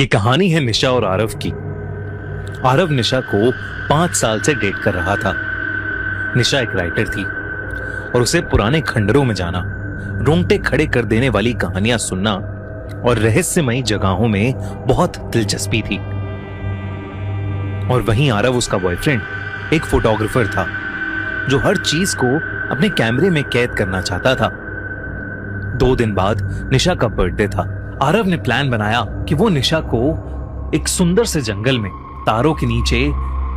ये कहानी है निशा और आरव की। आरव निशा को 5 साल से डेट कर रहा था। निशा एक राइटर थी और उसे पुराने खंडरों में जाना, रोंगटे खड़े कर देने वाली कहानियां सुनना और रहस्यमयी जगहों में बहुत दिलचस्पी थी। और वहीं आरव, उसका बॉयफ्रेंड, एक फोटोग्राफर था जो हर चीज को अपने कैमरे में कैद करना चाहता था। 2 दिन बाद निशा का बर्थडे था। आरव ने प्लान बनाया कि वो निशा को एक सुंदर से जंगल में तारों के नीचे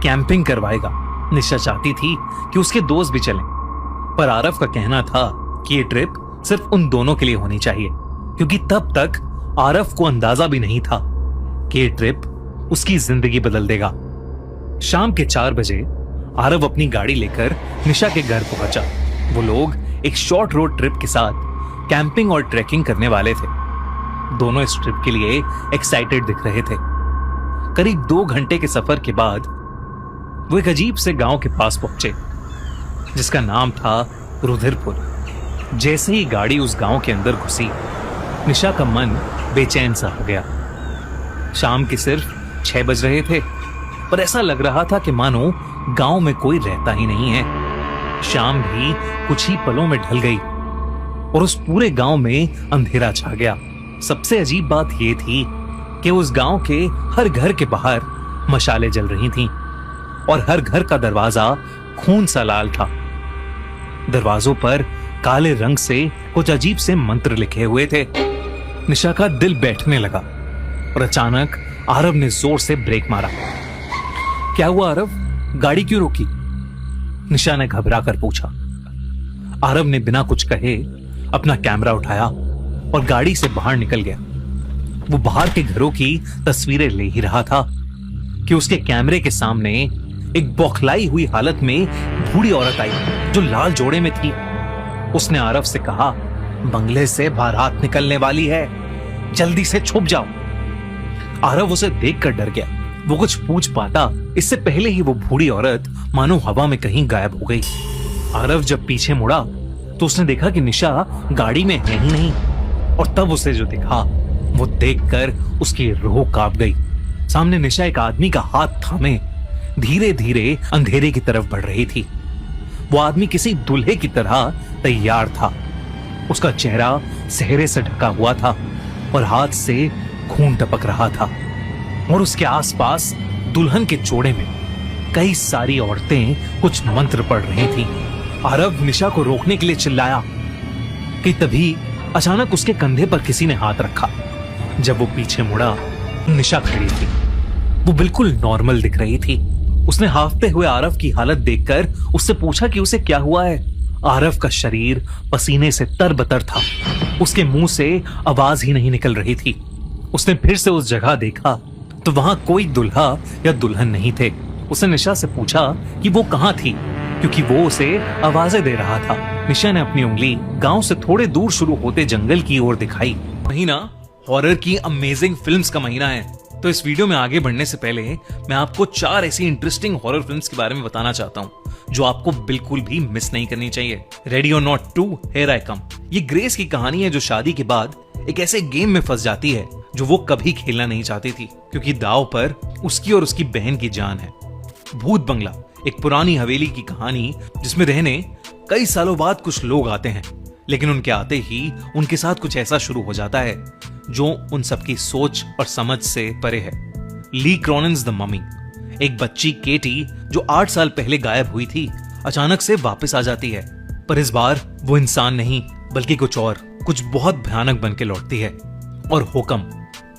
कैंपिंग करवाएगा। निशा चाहती थी कि उसके दोस्त भी चलें, पर आरव का कहना था कि ये ट्रिप सिर्फ उन दोनों के लिए होनी चाहिए, क्योंकि तब तक आरव को अंदाजा भी नहीं था कि ये ट्रिप उसकी जिंदगी बदल देगा। शाम के 4 बजे आरव अपनी गाड़ी लेकर निशा के घर पहुंचा। वो लोग एक शॉर्ट रोड ट्रिप के साथ कैंपिंग और ट्रैकिंग करने वाले थे। दोनों इस ट्रिप के लिए एक्साइटेड दिख रहे थे। करीब 2 घंटे के सफर के बाद वो एक अजीब से गांव के पास पहुंचे, जिसका नाम था रुधिरपुर। जैसे ही गाड़ी उस गांव के अंदर घुसी, निशा का मन बेचैन सा हो गया। शाम के सिर्फ 6 बज रहे थे, पर ऐसा लग रहा था कि मानो गांव में कोई रहता ही नहीं है। शाम भी कुछ ही पलों में ढल गई और उस पूरे गांव में अंधेरा छा गया। सबसे अजीब बात यह थी कि उस गांव के हर घर के बाहर मशालें जल रही थीं और हर घर का दरवाजा खून सा लाल था। दरवाजों पर काले रंग से कुछ अजीब से मंत्र लिखे हुए थे। निशा का दिल बैठने लगा और अचानक आरव ने जोर से ब्रेक मारा। क्या हुआ आरव, गाड़ी क्यों रोकी? निशा ने घबरा कर पूछा। आरव ने बिना कुछ कहे अपना कैमरा उठाया और गाड़ी से बाहर निकल गया। वो बाहर के घरों की तस्वीरें ले ही रहा था कि उसके कैमरे के सामने एक बौखलाई हुई हालत में बूढ़ी औरत आई जो लाल जोड़े में थी। उसने आरव से कहा, बंगले से बारात निकलने वाली है, जल्दी से छुप जाओ। आरव उसे देखकर डर गया। वो कुछ पूछ पाता इससे पहले ही वो बूढ़ी औरत मानो हवा में कहीं गायब हो गई। आरव जब पीछे मुड़ा तो उसने देखा कि निशा गाड़ी में है ही नहीं, और तब उसे जो दिखा वो देखकर उसकी रूह कांप गई। सामने निशा एक आदमी का हाथ थामे धीरे धीरे अंधेरे की तरफ बढ़ रही थी। वो आदमी किसी दूल्हे की तरह तैयार था। उसका चेहरा सेहरे से ढका हुआ था और हाथ से खून टपक रहा था, और उसके आसपास दुल्हन के जोड़े में कई सारी औरतें कुछ मंत्र पढ़ रही थीं। आरव निशा को रोकने के लिए चिल्लाया कि तभी अचानक उसके कंधे पर किसी ने हाथ रखा। जब वो पीछे मुड़ा, निशा खड़ी थी। वो बिल्कुल नॉर्मल दिख रही थी। उसने हांफते हुए आरव की हालत देखकर उससे पूछा कि उसे क्या हुआ है। आरव का शरीर पसीने से तरबतर था। उसके मुंह से आवाज ही नहीं निकल रही थी। उसने फिर से उस जगह देखा तो वहां कोई दुल्हा या दुल्हन नहीं थे। उसने निशा से पूछा कि वो कहां थी, क्योंकि वो उसे आवाजें दे रहा था। निशा ने अपनी उंगली गांव से थोड़े दूर शुरू होते जंगल की ओर दिखाई। महीना हॉरर की अमेजिंग फिल्म्स का महीना है, तो इस वीडियो में आगे बढ़ने से पहले मैं आपको 4 ऐसी इंटरेस्टिंग हॉरर फिल्म्स के बारे में बताना चाहता हूं जो आपको बिल्कुल भी मिस नहीं करनी चाहिए। रेडी और नॉट 2, हियर आई कम। ये ग्रेस की कहानी है जो शादी के बाद एक ऐसे गेम में फंस जाती है जो वो कभी खेलना नहीं चाहती थी, क्योंकि दांव पर उसकी और उसकी बहन की जान है। भूत बंगला एक पुरानी हवेली की कहानी जिसमें रहने कई सालों बाद कुछ लोग आते हैं, लेकिन उनके आते ही उनके साथ कुछ ऐसा शुरू हो जाता है जो उन सबकी सोच और समझ से परे है। ली क्रॉनिन्स द ममी, एक बच्ची केटी जो 8 साल पहले गायब हुई थी, अचानक से वापस आ जाती है, पर इस बार वो इंसान नहीं बल्कि कुछ बहुत भयानक बन के लौटती है। और हुक्म,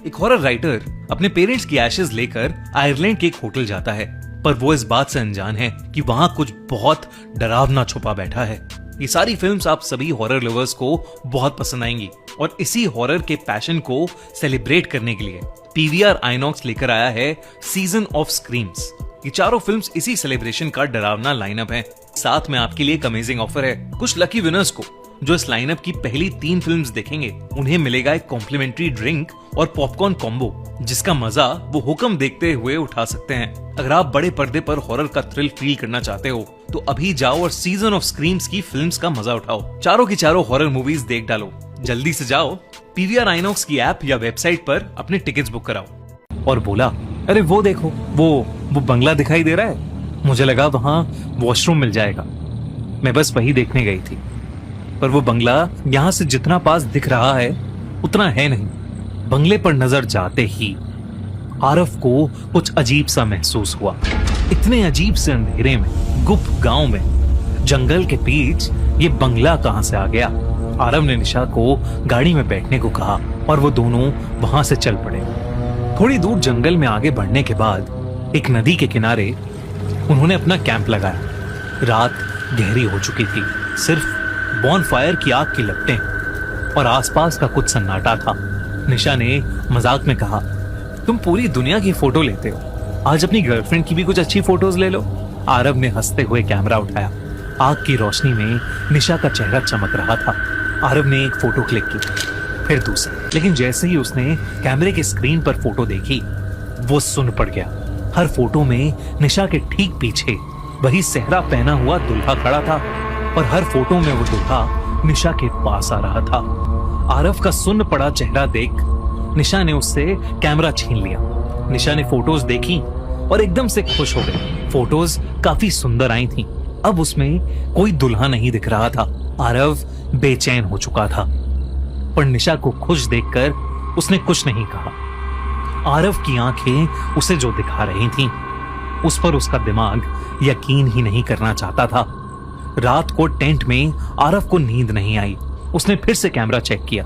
एक हॉरर राइटर अपने पेरेंट्स की एशेज लेकर आयरलैंड के एक होटल जाता है, पर वो इस बात से अनजान है कि वहां कुछ बहुत डरावना छुपा बैठा है। ये सारी फिल्म्स आप सभी हॉरर लवर्स को बहुत पसंद आएंगी, और इसी हॉरर के पैशन को सेलिब्रेट करने के लिए पीवीआर आइनॉक्स लेकर आया है सीजन ऑफ स्क्रीम्स। ये चारों फिल्म्स इसी सेलिब्रेशन का डरावना लाइनअप है। साथ में आपके लिए एक अमेजिंग ऑफर है। कुछ लकी विनर्स को जो इस लाइनअप की पहली 3 फिल्म्स देखेंगे, उन्हें मिलेगा एक कॉम्प्लीमेंट्री ड्रिंक और पॉपकॉर्न कॉम्बो, जिसका मजा वो हुक्म देखते हुए उठा सकते हैं। अगर आप बड़े पर्दे पर हॉरर का थ्रिल फील करना चाहते हो तो अभी जाओ और सीजन ऑफ स्क्रीम्स की फिल्म्स का मजा उठाओ। चारों की चारों हॉरर मूवीज देख डालो। जल्दी से जाओ, पीवीआर आइनॉक्स की ऐप या वेबसाइट पर अपने टिकट्स बुक कराओ। और बोला, अरे वो देखो, वो बंगला दिखाई दे रहा है। मुझे लगा वहां वॉशरूम मिल जाएगा, मैं बस वही देखने गई थी। पर वो बंगला यहां से जितना पास दिख रहा है उतना है नहीं। बंगले पर नजर जाते ही आरव को कुछ अजीब सा महसूस हुआ। इतने अजीब से अंधेरे में, गुप्त गांव में, जंगल के बीच ये बंगला कहां से आ गया? आरव ने निशा को गाड़ी में बैठने को कहा और वो दोनों वहां से चल पड़े। थोड़ी दूर जंगल में आगे बढ़ने के बाद एक नदी के किनारे उन्होंने अपना कैंप लगाया। रात गहरी हो चुकी थी, सिर्फ बॉनफायर की आग की लपटें और आसपास का कुछ सन्नाटा था। निशा ने मजाक में कहा, तुम पूरी दुनिया की फोटो लेते हो, आज अपनी गर्लफ्रेंड की भी कुछ अच्छी फोटोज ले लो। आरव ने हंसते हुए कैमरा उठाया। आग की रोशनी में निशा का चेहरा चमक रहा था। आरव ने एक फोटो क्लिक की, फिर दूसरी, लेकिन जैसे ही उसने कैमरे की स्क्रीन पर फोटो देखी, वो सुन पड़ गया। हर फोटो में निशा के ठीक पीछे वही सेहरा पहना हुआ दूल्हा खड़ा था और हर फोटो में वो दूल्हा निशा के पास आ रहा था। आरव का सुन्न पड़ा चेहरा देख निशा ने उससे कैमरा छीन लिया। निशा ने फोटोज देखी और एकदम से खुश हो गई। फोटोज काफी सुंदर आई थीं। अब उसमें कोई दुल्हा नहीं दिख रहा था। आरव बेचैन हो चुका था, पर निशा को खुश देखकर उसने कुछ नहीं कहा। आरव की आंखें उसे जो दिखा रही थीं, उस पर उसका दिमाग यकीन ही नहीं करना चाहता था। रात को टेंट में आरव को नींद नहीं आई। उसने फिर से कैमरा चेक किया।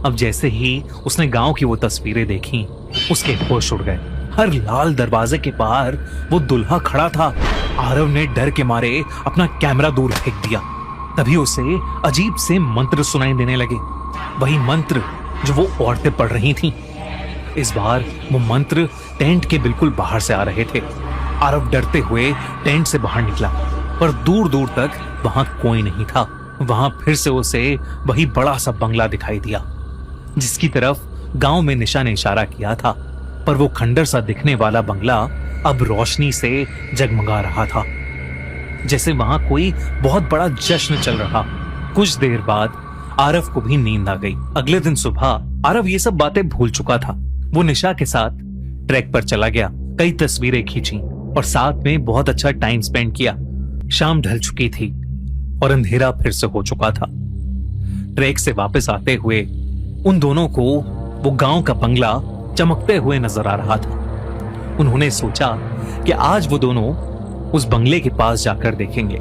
अब जैसे ही उसने गांव की वो तस्वीरें देखी, उसके होश उड़ गए। हर लाल दरवाजे के बाहर वो दुल्हा खड़ा था। आरव ने डर के मारे अपना कैमरा दूर फेंक दिया। तभी उसे अजीब से मंत्र सुनाई देने लगे, वही मंत्र जो वो औरतें पढ़ रही थीं। इस बार वो मंत्र टेंट के बिल्कुल बाहर से आ रहे थे। आरव डरते हुए टेंट से बाहर निकला, पर दूर दूर तक वहां कोई नहीं था। वहां फिर से उसे वही बड़ा सा बंगला दिखाई दिया, जिसकी तरफ गांव में निशा ने इशारा किया था। पर वो खंडर सा दिखने वाला बंगला अब रोशनी से जगमगा रहा था, जैसे वहां कोई बहुत बड़ा जश्न चल रहा। कुछ देर बाद आरव को भी नींद आ गई। अगले दिन सुबह आरव ये सब बातें भूल चुका था। वो निशा के साथ ट्रैक पर चला गया, कई तस्वीरें खींची और साथ में बहुत अच्छा टाइम स्पेंड किया। शाम ढल चुकी थी और अंधेरा फिर से हो चुका था। ट्रैक से वापस आते हुए उन दोनों को वो गांव का बंगला चमकते हुए नजर आ रहा था। उन्होंने सोचा कि आज वो दोनों उस बंगले के पास जाकर देखेंगे।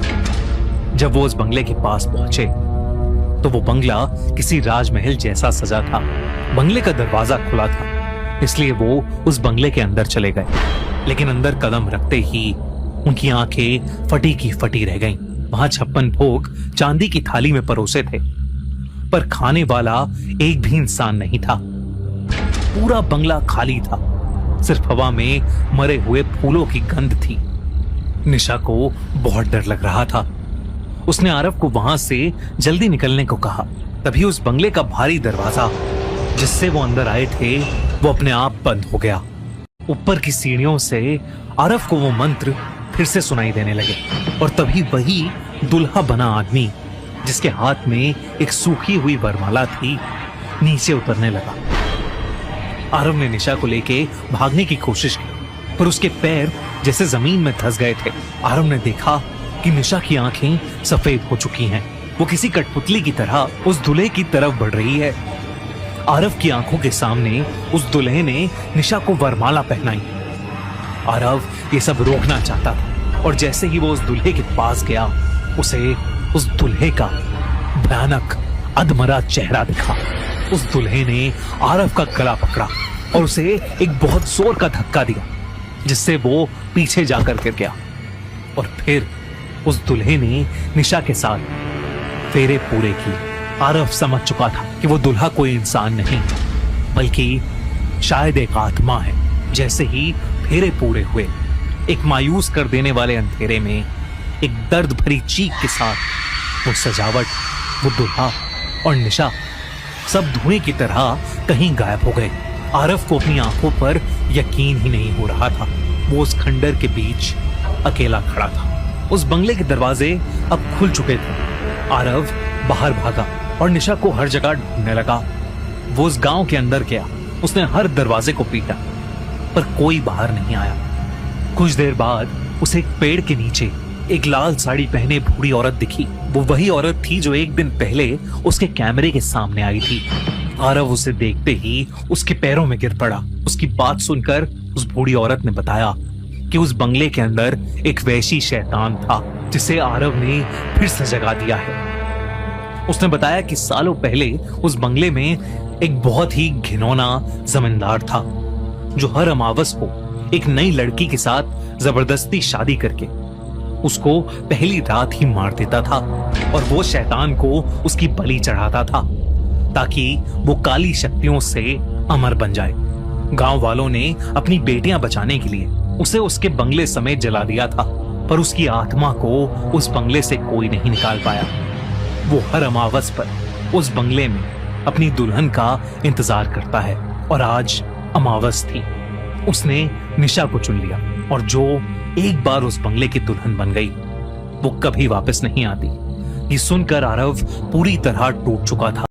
जब वो उस बंगले के पास पहुंचे तो वो बंगला किसी राजमहल जैसा सजा था। बंगले का दरवाजा खुला था, इसलिए वो उस बंगले के अंदर चले गए। लेकिन अंदर कदम रखते ही उनकी आंखें फटी की फटी रह गईं। वहां 56 भोग चांदी की थाली में परोसे थे, पर खाने वाला एक भी इंसान नहीं था। पूरा बंगला खाली था, सिर्फ हवा में मरे हुए फूलों की गंध थी। निशा को बहुत डर लग रहा था। उसने आरव को वहां से जल्दी निकलने को कहा। तभी उस बंगले का भारी दरवाजा जिससे वो अंदर आए थे, वो अपने आप बंद हो गया। ऊपर की सीढ़ियों से आरव को वो मंत्र फिर से सुनाई देने लगे और तभी वही दुल्हा बना आदमी, जिसके हाथ में एक सूखी हुई वरमाला थी, नीचे उतरने लगा। आरव ने निशा को लेके भागने की कोशिश की, पर उसके पैर जैसे जमीन में धंस गए थे। आरव ने देखा कि निशा की आंखें सफेद हो चुकी हैं। वो किसी कठपुतली की तरह उस दूल्हे की तरफ बढ़ रही है। आरव की आंखों के सामने उस दूल्हे ने निशा को वरमाला पहनाई। आरव ये सब रोकना चाहता था और जैसे ही वो उस दूल्हे के पास गया, उसे उस दूल्हे का भयानक अधमरा चेहरा दिखा। उस दूल्हे ने आरव का गला पकड़ा और उसे एक बहुत जोर का धक्का दिया, जिससे वो पीछे जाकर गिर गया। और फिर उस दूल्हे ने निशा के साथ फेरे पूरे किए। आरव समझ चुका था कि वो दूल्हा कोई इंसान नहीं, बल्कि शायद एक आत्मा है। जैसे ही फेरे पूरे हुए, एक मायूस कर देने वाले अंधेरे में एक दर्द भरी चीख के साथ वो सजावट, वो दूल्हा और निशा सब धुएं की तरह कहीं गायब हो गए। आरव को अपनी आंखों पर यकीन ही नहीं हो रहा था। वो उस खंडर के बीच अकेला खड़ा था। उस बंगले के दरवाजे अब खुल चुके थे। आरव बाहर भागा और निशा को हर जगह ढूंढने लगा। वो उस गांव के अंदर गया। उसने हर दरवाजे को पीटा, पर कोई बाहर नहीं आया। कुछ देर बाद उसे एक पेड़ के नीचे एक लाल साड़ी पहने बूढ़ी औरत दिखी। वो वही औरत थी जो एक दिन पहले उसके कैमरे के सामने आई थी। आरव उसे देखते ही उसके पैरों में गिर पड़ा। उसकी बात सुनकर उस बूढ़ी औरत ने बताया कि उस बंगले के अंदर एक वैशी शैतान था जिसे आरव ने फिर से जगा दिया है। उसने बताया कि सालों पहले उस बंगले में एक बहुत ही घिनौना जमींदार था जो हर अमावस को एक नई लड़की के साथ जबरदस्ती शादी करके उसको पहली रात ही मार देता था और वो शैतान को उसकी बलि चढ़ाता था ताकि वो काली शक्तियों से अमर बन जाए। गांव वालों ने अपनी बेटियां बचाने के लिए उसे उसके बंगले समेत जला दिया था, पर उसकी आत्मा को उस बंगले से कोई नहीं निकाल पाया। वो हर अमावस पर उस बंगले में अपनी दुल्हन का इंतजार करता है और आज अमावस थी। उसने निशा को चुन लिया और जो एक बार उस बंगले की दुल्हन बन गई वो कभी वापस नहीं आती। ये सुनकर आरव पूरी तरह टूट चुका था।